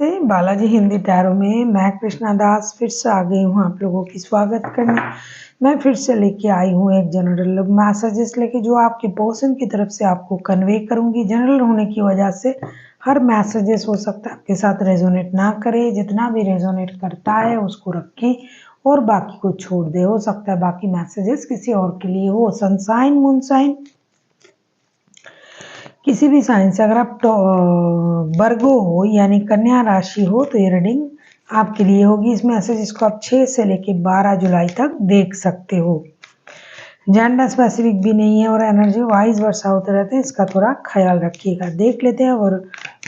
नमस्ते, बालाजी हिंदी टैरो में मैं कृष्णा दास फिर से आ गई हूँ आप लोगों की स्वागत करने। मैं फिर से लेके आई हूँ एक जनरल मैसेजेस लेके जो आपके पर्सन की तरफ से आपको कन्वे करूँगी। जनरल होने की वजह से हर मैसेजेस हो सकता है आपके साथ रेजोनेट ना करे, जितना भी रेजोनेट करता है उसको रखें और बाकी को छोड़ दे। हो सकता है बाकी मैसेजेस किसी और के लिए हो। सन साइन, मून साइन, किसी भी साइन से अगर आप वर्गो हो यानी कन्या राशि हो तो ये रीडिंग आपके लिए होगी। इस मैसेज को आप 6 से लेके 12 जुलाई तक देख सकते हो। जेंडर स्पेसिफिक भी नहीं है और एनर्जी वाइज वर्षा होते रहते हैं, इसका थोड़ा ख्याल रखिएगा। देख लेते हैं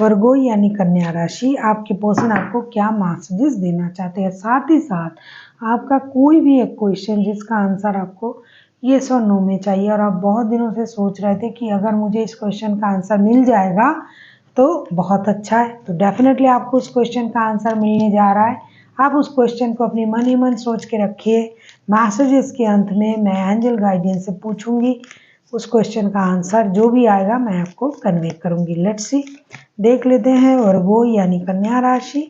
वर्गो यानी कन्या राशि, आपके पर्सन आपको क्या मैसेजेस देना चाहते हैं। साथ ही साथ आपका कोई भी एक क्वेश्चन जिसका आंसर आपको येस और नो में चाहिए और आप बहुत दिनों से सोच रहे थे कि अगर मुझे इस क्वेश्चन का आंसर मिल जाएगा तो बहुत अच्छा है, तो डेफिनेटली आपको उस क्वेश्चन का आंसर मिलने जा रहा है। आप उस क्वेश्चन को अपनी मन ही मन सोच के रखिए। मैसेजेस के अंत में मैं एंजल गाइडेंस से पूछूंगी, उस क्वेश्चन का आंसर जो भी आएगा मैं आपको कन्वे करूंगी। लेट्स सी, देख लेते हैं वर्गो यानी कन्या राशि,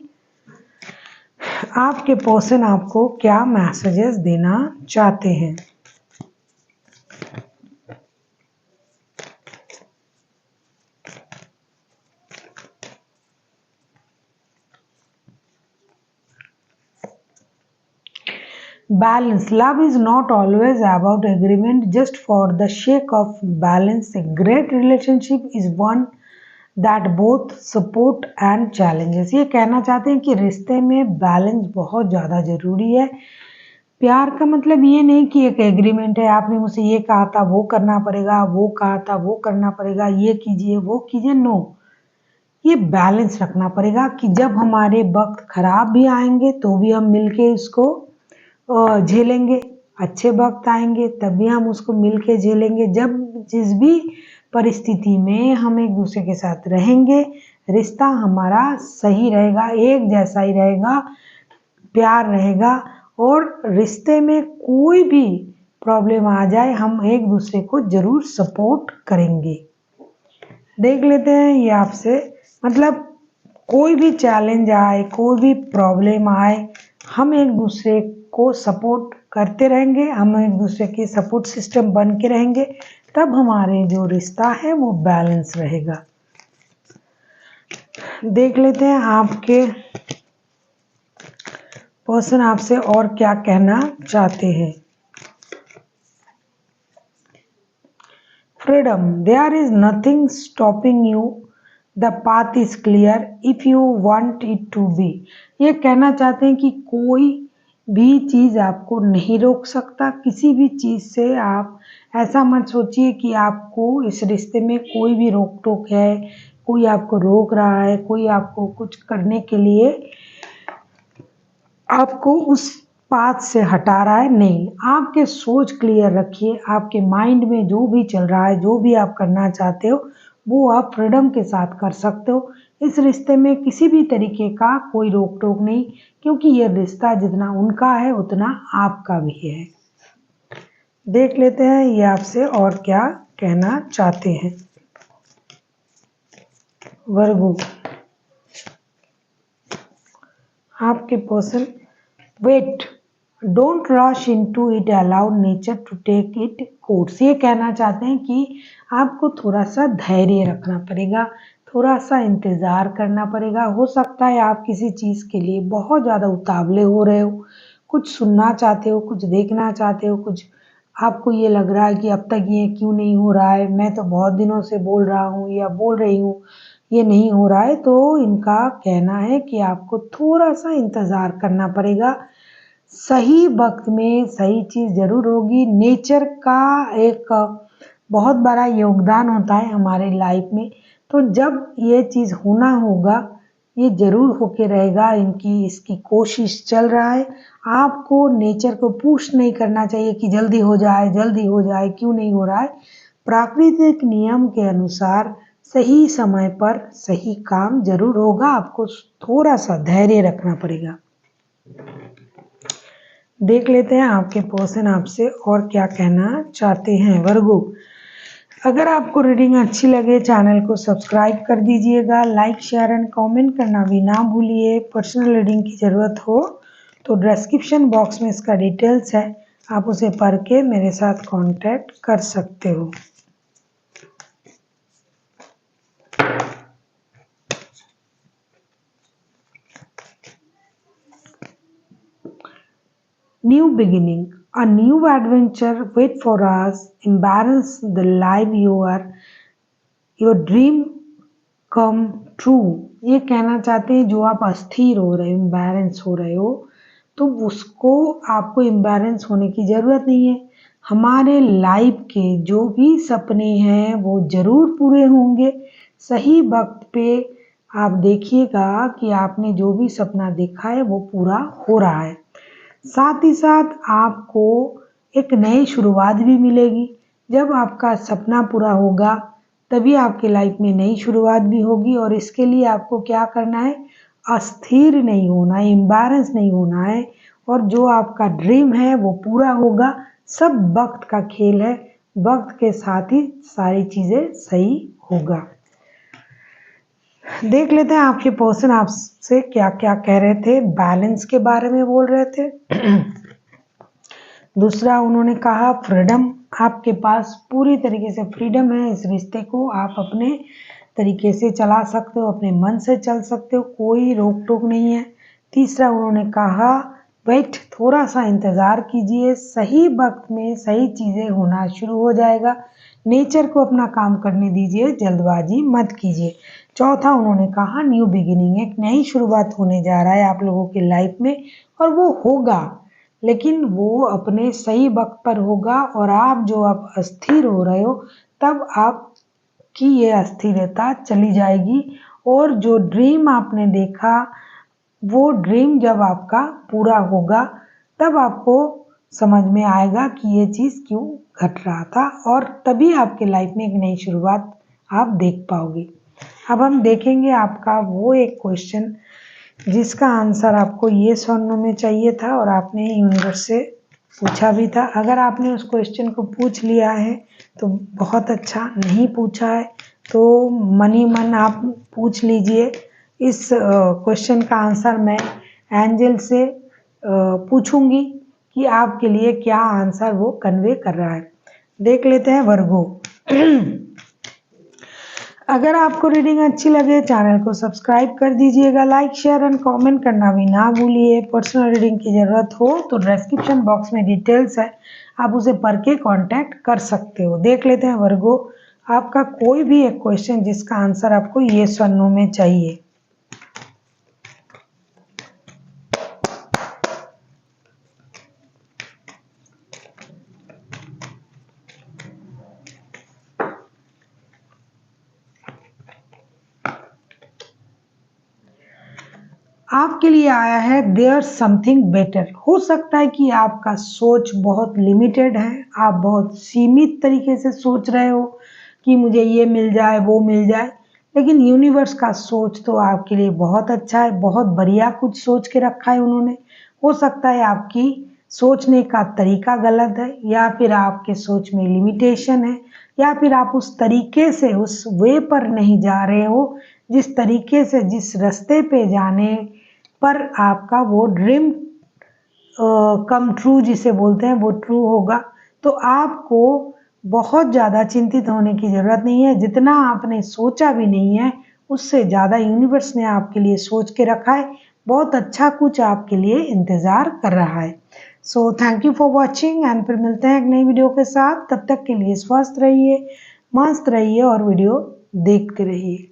आपके पर्सन आपको क्या मैसेजेस देना चाहते हैं। Balance. Love is not always about agreement just for the sake of balance. A great relationship is one that both support and challenges. ये कहना चाहते हैं कि रिश्ते में बैलेंस बहुत ज़्यादा ज़रूरी है। प्यार का मतलब ये नहीं कि एक एग्रीमेंट है, आपने मुझसे ये कहा था वो करना पड़ेगा, वो कहा था वो करना पड़ेगा, ये कीजिए वो कीजिए। नो, ये बैलेंस रखना पड़ेगा कि जब हमारे वक्त खराब भी आएंगे तो भी हम मिलके इसको झेलेंगे, अच्छे वक्त आएंगे तब भी हम उसको मिल के झेलेंगे। जब जिस भी परिस्थिति में हम एक दूसरे के साथ रहेंगे, रिश्ता हमारा सही रहेगा, एक जैसा ही रहेगा, प्यार रहेगा और रिश्ते में कोई भी प्रॉब्लम आ जाए हम एक दूसरे को जरूर सपोर्ट करेंगे। देख लेते हैं ये आपसे मतलब कोई भी चैलेंज आए, कोई भी प्रॉब्लम आए, हम एक दूसरे को सपोर्ट करते रहेंगे, हम एक दूसरे के सपोर्ट सिस्टम बन के रहेंगे, तब हमारे जो रिश्ता है वो बैलेंस रहेगा। देख लेते हैं आपके पर्सन आपसे और क्या कहना चाहते हैं। Freedom, there is nothing stopping you, the path is clear if you want it to be. ये कहना चाहते हैं कि कोई भी चीज़ आपको नहीं रोक सकता, किसी भी चीज़ से आप ऐसा मत सोचिए कि आपको इस रिश्ते में कोई भी रोक टोक है, कोई आपको रोक रहा है, कोई आपको कुछ करने के लिए आपको उस पाथ से हटा रहा है। नहीं, आपके सोच क्लियर रखिए, आपके माइंड में जो भी चल रहा है, जो भी आप करना चाहते हो वो आप फ्रीडम के साथ कर सकते हो। इस रिश्ते में किसी भी तरीके का कोई रोक टोक नहीं, क्योंकि ये रिश्ता जितना उनका है उतना आपका भी है। देख लेते हैं ये आपसे और क्या कहना चाहते हैं। वर्गो, आपके person, wait, don't rush into it, allow nature to take it course. ये कहना चाहते हैं कि आपको थोड़ा सा धैर्य रखना पड़ेगा, थोड़ा सा इंतज़ार करना पड़ेगा। हो सकता है आप किसी चीज़ के लिए बहुत ज़्यादा उतावले हो रहे हो, कुछ सुनना चाहते हो, कुछ देखना चाहते हो, कुछ आपको ये लग रहा है कि अब तक ये क्यों नहीं हो रहा है, मैं तो बहुत दिनों से बोल रहा हूँ या बोल रही हूँ, ये नहीं हो रहा है। तो इनका कहना है कि आपको थोड़ा सा इंतज़ार करना पड़ेगा, सही वक्त में सही चीज़ ज़रूर होगी। नेचर का एक बहुत बड़ा योगदान होता है हमारे लाइफ में, तो जब ये चीज़ होना होगा ये ज़रूर होके रहेगा। इसकी कोशिश चल रहा है। आपको नेचर को पुश नहीं करना चाहिए कि जल्दी हो जाए, जल्दी हो जाए, क्यों नहीं हो रहा है। प्राकृतिक नियम के अनुसार सही समय पर सही काम जरूर होगा, आपको थोड़ा सा धैर्य रखना पड़ेगा। देख लेते हैं आपके पर्सन आपसे और क्या कहना चाहते हैं। वर्गो, अगर आपको रीडिंग अच्छी लगे चैनल को सब्सक्राइब कर दीजिएगा, लाइक शेयर एंड कमेंट करना भी ना भूलिए। पर्सनल रीडिंग की ज़रूरत हो तो डिस्क्रिप्शन बॉक्स में इसका डिटेल्स है, आप उसे पढ़ के मेरे साथ कांटेक्ट कर सकते हो। New beginning, a new adventure wait for us. Embrace the life your dream come true। ये कहना चाहते हैं जो आप अस्थिर हो रहे हो, इम्बैलेंस हो रहे हो, तो उसको आपको इम्बैलेंस होने की ज़रूरत नहीं है। हमारे लाइफ के जो भी सपने हैं वो ज़रूर पूरे होंगे। सही वक्त पे आप देखिएगा कि आपने जो भी सपना देखा है वो पूरा हो रहा है। साथ ही साथ आपको एक नई शुरुआत भी मिलेगी। जब आपका सपना पूरा होगा तभी आपके लाइफ में नई शुरुआत भी होगी। और इसके लिए आपको क्या करना है, अस्थिर नहीं होना है, इम्बैलेंस नहीं होना है, और जो आपका ड्रीम है वो पूरा होगा। सब वक्त का खेल है, वक्त के साथ ही सारी चीज़ें सही होगा। देख लेते हैं आपके पर्सन आपसे क्या क्या कह रहे थे। बैलेंस के बारे में बोल रहे थे। दूसरा उन्होंने कहा फ्रीडम, आपके पास पूरी तरीके से फ्रीडम है। इस रिश्ते को आप अपने तरीके से चला सकते हो, अपने मन से चल सकते हो, कोई रोक टोक नहीं है। तीसरा उन्होंने कहा वेट, थोड़ा सा इंतज़ार कीजिए, सही वक्त में सही चीज़ें होना शुरू हो जाएगा। नेचर को अपना काम करने दीजिए, जल्दबाजी मत कीजिए। चौथा उन्होंने कहा न्यू बिगिनिंग, एक नई शुरुआत होने जा रहा है आप लोगों के लाइफ में, और वो होगा, लेकिन वो अपने सही वक्त पर होगा। और आप जो आप अस्थिर हो रहे हो, तब आपकी ये अस्थिरता चली जाएगी। और जो ड्रीम आपने देखा, वो ड्रीम जब आपका पूरा होगा तब आपको समझ में आएगा कि ये चीज़ क्यों घट रहा था, और तभी आपके लाइफ में एक नई शुरुआत आप देख पाओगे। अब हम देखेंगे आपका वो एक क्वेश्चन जिसका आंसर आपको येस और नो में चाहिए था, और आपने यूनिवर्स से पूछा भी था। अगर आपने उस क्वेश्चन को पूछ लिया है तो बहुत अच्छा, नहीं पूछा है तो मन ही मन आप पूछ लीजिए। इस क्वेश्चन का आंसर मैं एंजल से पूछूंगी कि आपके लिए क्या आंसर वो कन्वे कर रहा है। देख लेते हैं वर्गो। अगर आपको रीडिंग अच्छी लगे चैनल को सब्सक्राइब कर दीजिएगा, लाइक शेयर एंड कमेंट करना भी ना भूलिए। पर्सनल रीडिंग की ज़रूरत हो तो डिस्क्रिप्शन बॉक्स में डिटेल्स है, आप उसे पढ़ के कांटेक्ट कर सकते हो। देख लेते हैं वर्गो, आपका कोई भी एक क्वेश्चन जिसका आंसर आपको येस और नो में चाहिए। आपके लिए आया है देयर समथिंग बेटर। हो सकता है कि आपका सोच बहुत लिमिटेड है, आप बहुत सीमित तरीके से सोच रहे हो कि मुझे ये मिल जाए वो मिल जाए, लेकिन यूनिवर्स का सोच तो आपके लिए बहुत अच्छा है, बहुत बढ़िया कुछ सोच के रखा है उन्होंने। हो सकता है आपकी सोचने का तरीका गलत है, या फिर आपके सोच में लिमिटेशन है, या फिर आप उस तरीके से उस वे पर नहीं जा रहे हो जिस तरीके से, जिस रास्ते पे जाने पर आपका वो ड्रीम कम ट्रू जिसे बोलते हैं वो ट्रू होगा। तो आपको बहुत ज़्यादा चिंतित होने की ज़रूरत नहीं है। जितना आपने सोचा भी नहीं है उससे ज़्यादा यूनिवर्स ने आपके लिए सोच के रखा है। बहुत अच्छा कुछ आपके लिए इंतज़ार कर रहा है। So thank you for watching, and फिर मिलते हैं एक नई वीडियो के साथ। तब तक के लिए स्वस्थ रहिए, मस्त रहिए और वीडियो देखते रहिए।